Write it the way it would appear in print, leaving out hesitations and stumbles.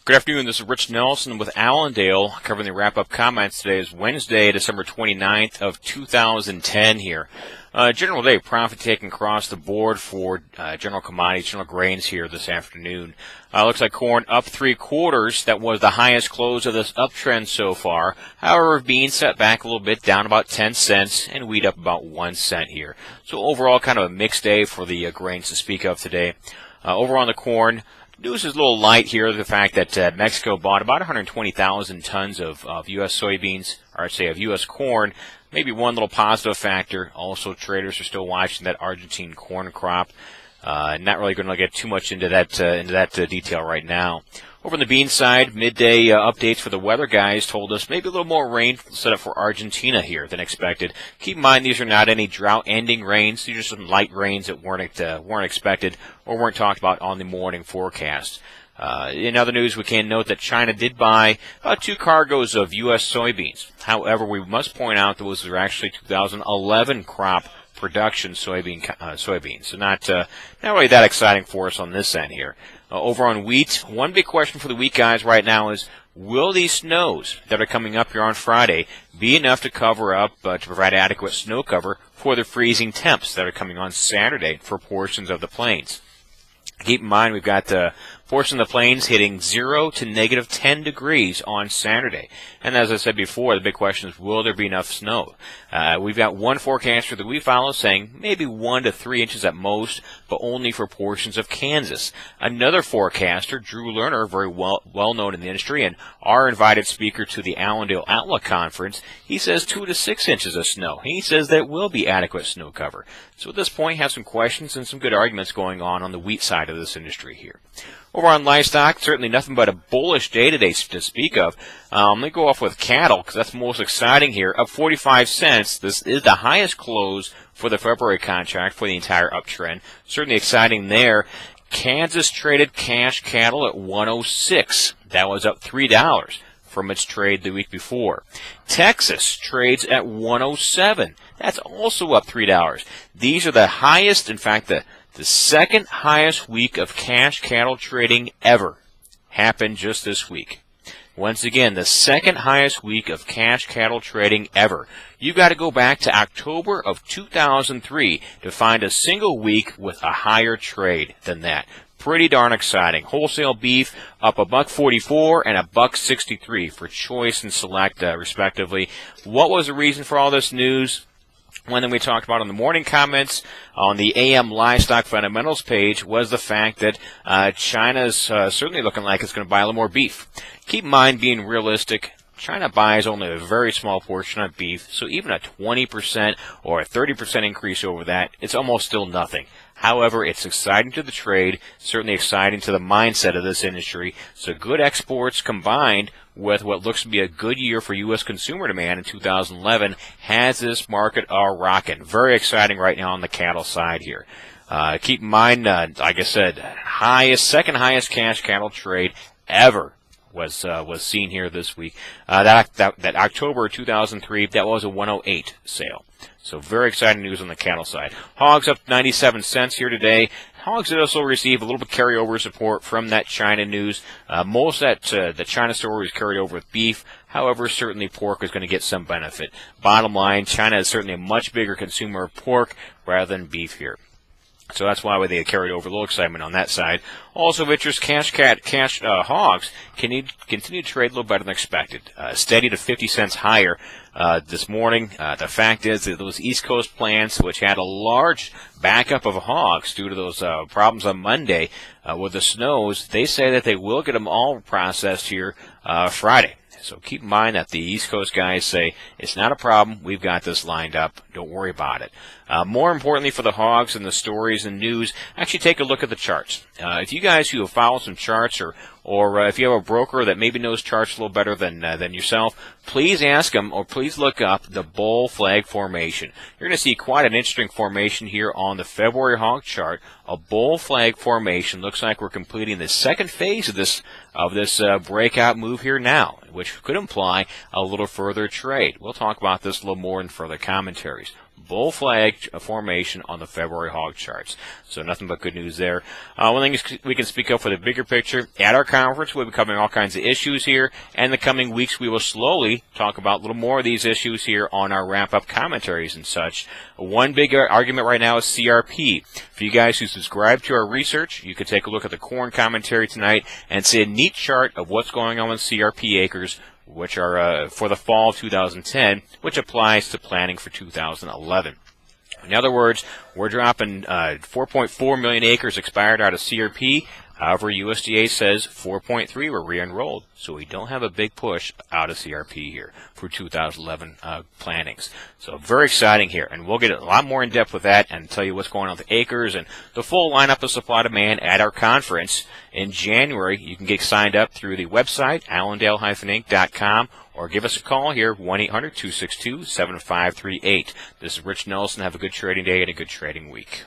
Good afternoon. This is Rich Nelson with Allendale covering the wrap-up comments. Today is Wednesday, December 29th of 2010 here. General day profit taking across the board for general commodities, general grains here this afternoon. Looks like corn up 3/4. That was the highest close of this uptrend so far. However, beans set back a little bit, down about 10 cents, and wheat up about 1 cent here. So overall, kind of a mixed day for the grains to speak of today. Over on the corn, news is a little light here. The fact that Mexico bought about 120,000 tons of U.S. soybeans, or I'd say of U.S. corn. Maybe one little positive factor. Also, traders are still watching that Argentine corn crop. Not really going to get too much into that detail right now. Over on the bean side, midday updates for the weather guys told us maybe a little more rain set up for Argentina here than expected. Keep in mind these are not any drought-ending rains. These are some light rains that weren't expected or weren't talked about on the morning forecast. In other news, we can note that China did buy about 2 cargoes of U.S. soybeans. However, we must point out those are actually 2011 crop production soybeans. So not really that exciting for us on this end here. Over on wheat, one big question for the wheat guys right now is, will these snows that are coming up here on Friday be enough to cover up, to provide adequate snow cover for the freezing temps that are coming on Saturday for portions of the plains? Keep in mind, we've got portion of the plains hitting 0 to negative 10 degrees on Saturday. And as I said before, the big question is, will there be enough snow? We've got one forecaster that we follow saying maybe 1 to 3 inches at most, but only for portions of Kansas. Another forecaster, Drew Lerner, very well known in the industry, and our invited speaker to the Allendale Outlook Conference, he says 2 to 6 inches of snow. He says there will be adequate snow cover. So at this point, have some questions and some good arguments going on the wheat side of this industry here. Over on livestock, certainly nothing but a bullish day today to speak of. Let me go off with cattle because that's most exciting here. Up 45 cents. This is the highest close for the February contract for the entire uptrend. Certainly exciting there. Kansas traded cash cattle at 106. That was up $3 from its trade the week before. Texas trades at 107. That's also up $3. These are the highest, in fact, the second highest week of cash cattle trading ever happened just this week. Once again, the second highest week of cash cattle trading ever. You've got to go back to October of 2003 to find a single week with a higher trade than that. Pretty darn exciting. Wholesale beef up $1.44 and $1.63 for choice and select, respectively. What was the reason for all this news? One thing we talked about on the morning comments on the AM Livestock Fundamentals page was the fact that China's certainly looking like it's going to buy a little more beef. Keep in mind, being realistic, China buys only a very small portion of beef, so even a 20% or a 30% increase over that, it's almost still nothing. However, it's exciting to the trade, certainly exciting to the mindset of this industry. So good exports combined with what looks to be a good year for U.S. consumer demand in 2011 has this market rocking. Very exciting right now on the cattle side here. Keep in mind, like I said, second highest cash cattle trade ever was seen here this week. That October 2003, that was a 108 sale. So very exciting news on the cattle side. Hogs up 97 cents here today. Hogs did also receive a little bit carryover support from that China news. Most of that the China story was carried over with beef. However, certainly pork is going to get some benefit. Bottom line, China is certainly a much bigger consumer of pork rather than beef here. So that's why they carried over a little excitement on that side. Also of interest, cash hogs continue to trade a little better than expected. Steady to 50 cents higher this morning. The fact is that those East Coast plants, which had a large backup of hogs due to those problems on Monday with the snows, they say that they will get them all processed here Friday. So keep in mind that the East Coast guys say, it's not a problem, we've got this lined up, don't worry about it. More importantly for the hogs and the stories and news, actually take a look at the charts. If you guys who have followed some charts or if you have a broker that maybe knows charts a little better than yourself, please ask them or please look up the bull flag formation. You're going to see quite an interesting formation here on the February hog chart. A bull flag formation. Looks like we're completing the second phase of this breakout move here now, which could imply a little further trade. We'll talk about this a little more in further commentaries. bull flag formation on the February hog charts. So nothing but good news there. One thing we can speak of for the bigger picture, at our conference, we'll be covering all kinds of issues here, and in the coming weeks we will slowly talk about a little more of these issues here on our wrap-up commentaries and such. One big argument right now is CRP. For you guys who subscribe to our research, you can take a look at the corn commentary tonight and see a neat chart of what's going on with CRP acres, which are for the fall of 2010, which applies to planning for 2011. In other words, we're dropping 4.4 million acres expired out of CRP. However, USDA says 4.3 were re-enrolled, so we don't have a big push out of CRP here for 2011 plantings. So very exciting here, and we'll get a lot more in depth with that and tell you what's going on with the acres and the full lineup of supply-demand at our conference in January. You can get signed up through the website, Allendale-Inc.com, or give us a call here, 1-800-262-7538. This is Rich Nelson. Have a good trading day and a good trading week.